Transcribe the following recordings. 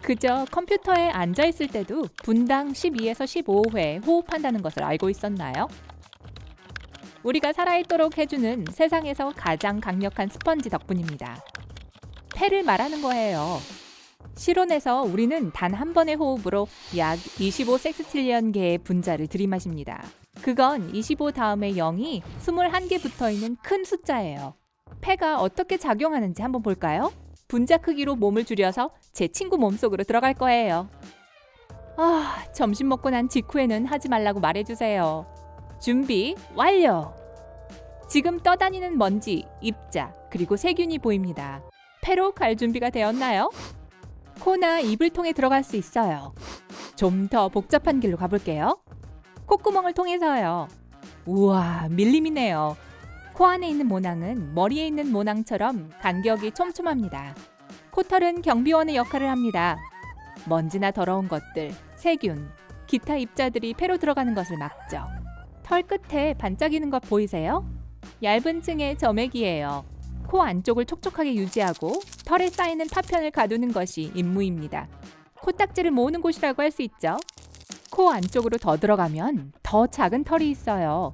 그저 컴퓨터에 앉아있을 때도 분당 12에서 15회 호흡한다는 것을 알고 있었나요? 우리가 살아있도록 해주는 세상에서 가장 강력한 스펀지 덕분입니다. 폐를 말하는 거예요. 실온에서 우리는 단 한 번의 호흡으로 약 25섹스틸리언 개의 분자를 들이마십니다. 그건 25 다음에 0이 21개 붙어있는 큰 숫자예요. 폐가 어떻게 작용하는지 한번 볼까요? 분자 크기로 몸을 줄여서 제 친구 몸속으로 들어갈 거예요. 점심 먹고 난 직후에는 하지 말라고 말해주세요. 준비 완료! 지금 떠다니는 먼지, 입자, 그리고 세균이 보입니다. 폐로 갈 준비가 되었나요? 코나 입을 통해 들어갈 수 있어요. 좀 더 복잡한 길로 가볼게요. 콧구멍을 통해서요. 우와, 밀림이네요. 코 안에 있는 모낭은 머리에 있는 모낭처럼 간격이 촘촘합니다. 코털은 경비원의 역할을 합니다. 먼지나 더러운 것들, 세균, 기타 입자들이 폐로 들어가는 것을 막죠. 털 끝에 반짝이는 것 보이세요? 얇은 층의 점액이에요. 코 안쪽을 촉촉하게 유지하고 털에 쌓이는 파편을 가두는 것이 임무입니다. 코딱지를 모으는 곳이라고 할 수 있죠. 코 안쪽으로 더 들어가면 더 작은 털이 있어요.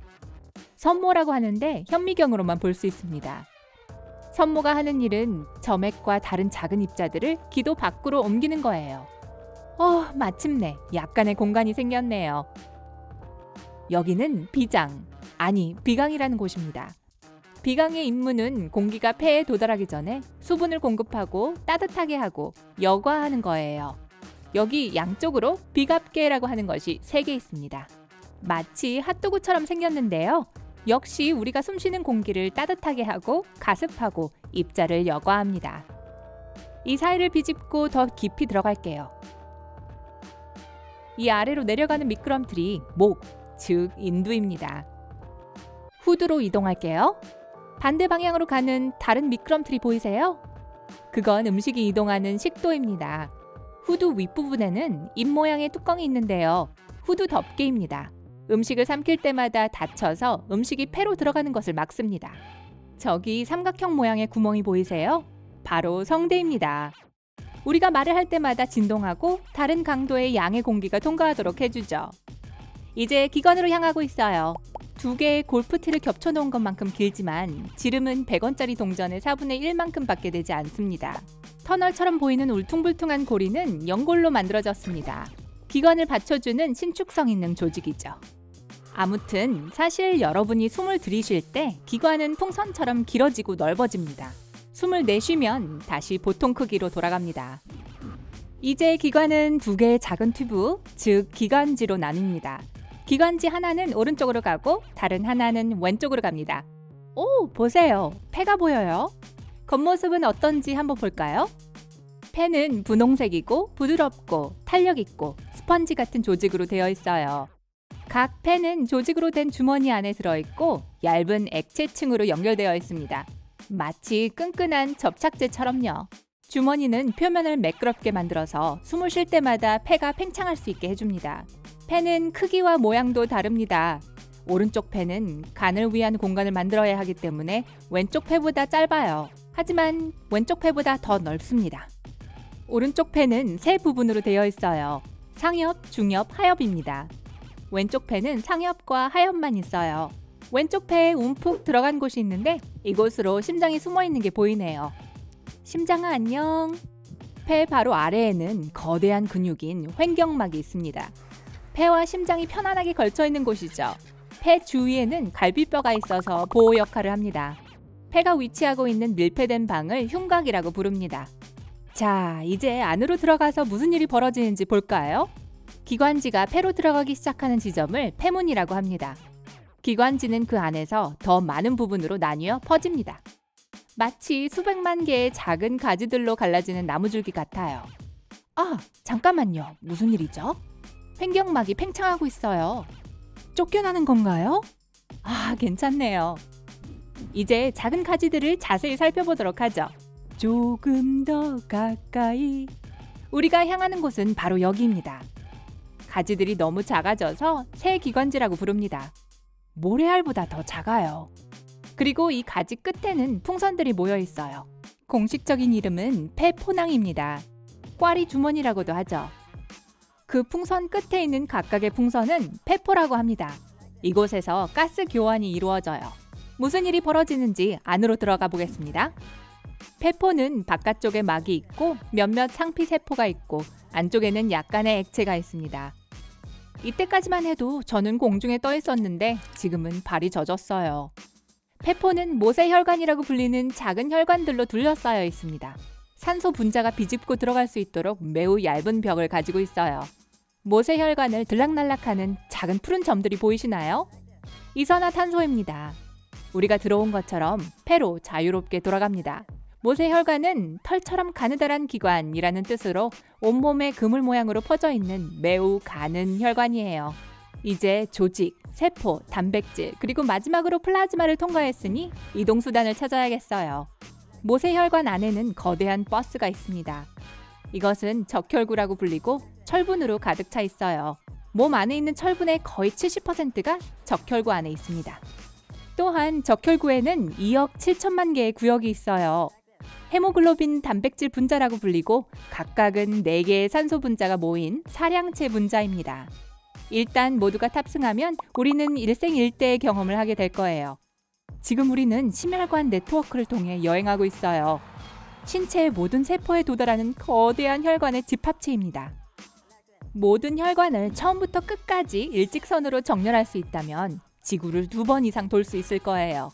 선모라고 하는데 현미경으로만 볼 수 있습니다. 선모가 하는 일은 점액과 다른 작은 입자들을 기도 밖으로 옮기는 거예요. 마침내 약간의 공간이 생겼네요. 여기는 비장, 아니 비강이라는 곳입니다. 비강의 임무는 공기가 폐에 도달하기 전에 수분을 공급하고 따뜻하게 하고 여과하는 거예요. 여기 양쪽으로 비갑계라고 하는 것이 3개 있습니다. 마치 핫도그처럼 생겼는데요. 역시 우리가 숨쉬는 공기를 따뜻하게 하고 가습하고 입자를 여과합니다. 이 사이를 비집고 더 깊이 들어갈게요. 이 아래로 내려가는 미끄럼틀이 목, 즉 인두입니다. 후두로 이동할게요. 반대 방향으로 가는 다른 미끄럼틀이 보이세요? 그건 음식이 이동하는 식도입니다. 후두 윗부분에는 입 모양의 뚜껑이 있는데요. 후두 덮개입니다. 음식을 삼킬 때마다 닫혀서 음식이 폐로 들어가는 것을 막습니다. 저기 삼각형 모양의 구멍이 보이세요? 바로 성대입니다. 우리가 말을 할 때마다 진동하고 다른 강도의 양의 공기가 통과하도록 해주죠. 이제 기관으로 향하고 있어요. 2개의 골프티를 겹쳐놓은 것만큼 길지만 지름은 100원짜리 동전의 4분의 1만큼 밖에 되지 않습니다. 터널처럼 보이는 울퉁불퉁한 고리는 연골로 만들어졌습니다. 기관을 받쳐주는 신축성 있는 조직이죠. 아무튼 사실 여러분이 숨을 들이쉴 때 기관은 풍선처럼 길어지고 넓어집니다. 숨을 내쉬면 다시 보통 크기로 돌아갑니다. 이제 기관은 2개의 작은 튜브, 즉 기관지로 나뉩니다. 기관지 하나는 오른쪽으로 가고 다른 하나는 왼쪽으로 갑니다. 오, 보세요. 폐가 보여요. 겉모습은 어떤지 한번 볼까요? 폐는 분홍색이고 부드럽고 탄력 있고 스펀지 같은 조직으로 되어 있어요. 각 폐는 조직으로 된 주머니 안에 들어있고 얇은 액체층으로 연결되어 있습니다. 마치 끈끈한 접착제처럼요. 주머니는 표면을 매끄럽게 만들어서 숨을 쉴 때마다 폐가 팽창할 수 있게 해줍니다. 폐는 크기와 모양도 다릅니다. 오른쪽 폐는 간을 위한 공간을 만들어야 하기 때문에 왼쪽 폐보다 짧아요. 하지만 왼쪽 폐보다 더 넓습니다. 오른쪽 폐는 3부분으로 되어 있어요. 상엽, 중엽, 하엽입니다. 왼쪽 폐는 상엽과 하엽만 있어요. 왼쪽 폐에 움푹 들어간 곳이 있는데 이곳으로 심장이 숨어 있는 게 보이네요. 심장아 안녕. 폐 바로 아래에는 거대한 근육인 횡격막이 있습니다. 폐와 심장이 편안하게 걸쳐 있는 곳이죠. 폐 주위에는 갈비뼈가 있어서 보호 역할을 합니다. 폐가 위치하고 있는 밀폐된 방을 흉곽이라고 부릅니다. 자, 이제 안으로 들어가서 무슨 일이 벌어지는지 볼까요? 기관지가 폐로 들어가기 시작하는 지점을 폐문이라고 합니다. 기관지는 그 안에서 더 많은 부분으로 나뉘어 퍼집니다. 마치 수백만 개의 작은 가지들로 갈라지는 나무줄기 같아요. 잠깐만요. 무슨 일이죠? 횡격막이 팽창하고 있어요. 쫓겨나는 건가요? 괜찮네요. 이제 작은 가지들을 자세히 살펴보도록 하죠. 조금 더 가까이. 우리가 향하는 곳은 바로 여기입니다. 가지들이 너무 작아져서 새 기관지라고 부릅니다. 모래알보다 더 작아요. 그리고 이 가지 끝에는 풍선들이 모여 있어요. 공식적인 이름은 폐포낭입니다. 꽈리 주머니라고도 하죠. 그 풍선 끝에 있는 각각의 풍선은 페포라고 합니다. 이곳에서 가스 교환이 이루어져요. 무슨 일이 벌어지는지 안으로 들어가 보겠습니다. 페포는 바깥쪽에 막이 있고 몇몇 상피세포가 있고 안쪽에는 약간의 액체가 있습니다. 이때까지만 해도 저는 공중에 떠 있었는데 지금은 발이 젖었어요. 페포는 모세혈관이라고 불리는 작은 혈관들로 둘러싸여 있습니다. 산소 분자가 비집고 들어갈 수 있도록 매우 얇은 벽을 가지고 있어요. 모세혈관을 들락날락하는 작은 푸른 점들이 보이시나요? 이산화탄소입니다. 우리가 들어온 것처럼 폐로 자유롭게 돌아갑니다. 모세혈관은 털처럼 가느다란 기관이라는 뜻으로 온몸에 그물 모양으로 퍼져 있는 매우 가는 혈관이에요. 이제 조직, 세포, 단백질, 그리고 마지막으로 플라즈마를 통과했으니 이동수단을 찾아야겠어요. 모세혈관 안에는 거대한 버스가 있습니다. 이것은 적혈구라고 불리고 철분으로 가득 차 있어요. 몸 안에 있는 철분의 거의 70%가 적혈구 안에 있습니다. 또한 적혈구에는 2억 7천만 개의 구역이 있어요. 헤모글로빈 단백질 분자라고 불리고 각각은 4개의 산소 분자가 모인 사량체 분자입니다. 일단 모두가 탑승하면 우리는 일생일대의 경험을 하게 될 거예요. 지금 우리는 심혈관 네트워크를 통해 여행하고 있어요. 신체의 모든 세포에 도달하는 거대한 혈관의 집합체입니다. 모든 혈관을 처음부터 끝까지 일직선으로 정렬할 수 있다면 지구를 2번 이상 돌 수 있을 거예요.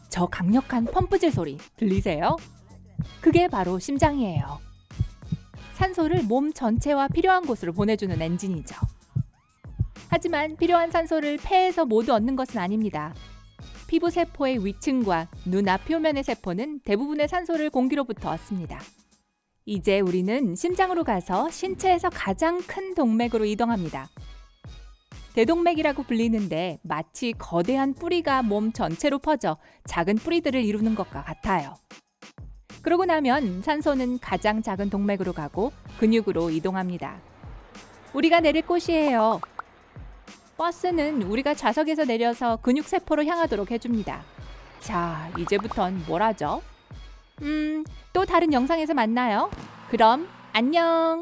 저 강력한 펌프질 소리 들리세요? 그게 바로 심장이에요. 산소를 몸 전체와 필요한 곳으로 보내주는 엔진이죠. 하지만 필요한 산소를 폐에서 모두 얻는 것은 아닙니다. 피부 세포의 위층과 눈 앞 표면의 세포는 대부분의 산소를 공기로부터 얻습니다. 이제 우리는 심장으로 가서 신체에서 가장 큰 동맥으로 이동합니다. 대동맥이라고 불리는데 마치 거대한 뿌리가 몸 전체로 퍼져 작은 뿌리들을 이루는 것과 같아요. 그러고 나면 산소는 가장 작은 동맥으로 가고 근육으로 이동합니다. 우리가 내릴 곳이에요. 버스는 우리가 좌석에서 내려서 근육세포로 향하도록 해줍니다. 자, 이제부턴 뭘 하죠? 또 다른 영상에서 만나요. 그럼 안녕!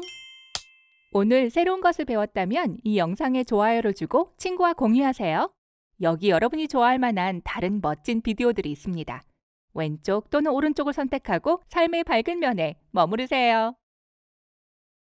오늘 새로운 것을 배웠다면 이 영상에 좋아요를 주고 친구와 공유하세요. 여기 여러분이 좋아할 만한 다른 멋진 비디오들이 있습니다. 왼쪽 또는 오른쪽을 선택하고 삶의 밝은 면에 머무르세요.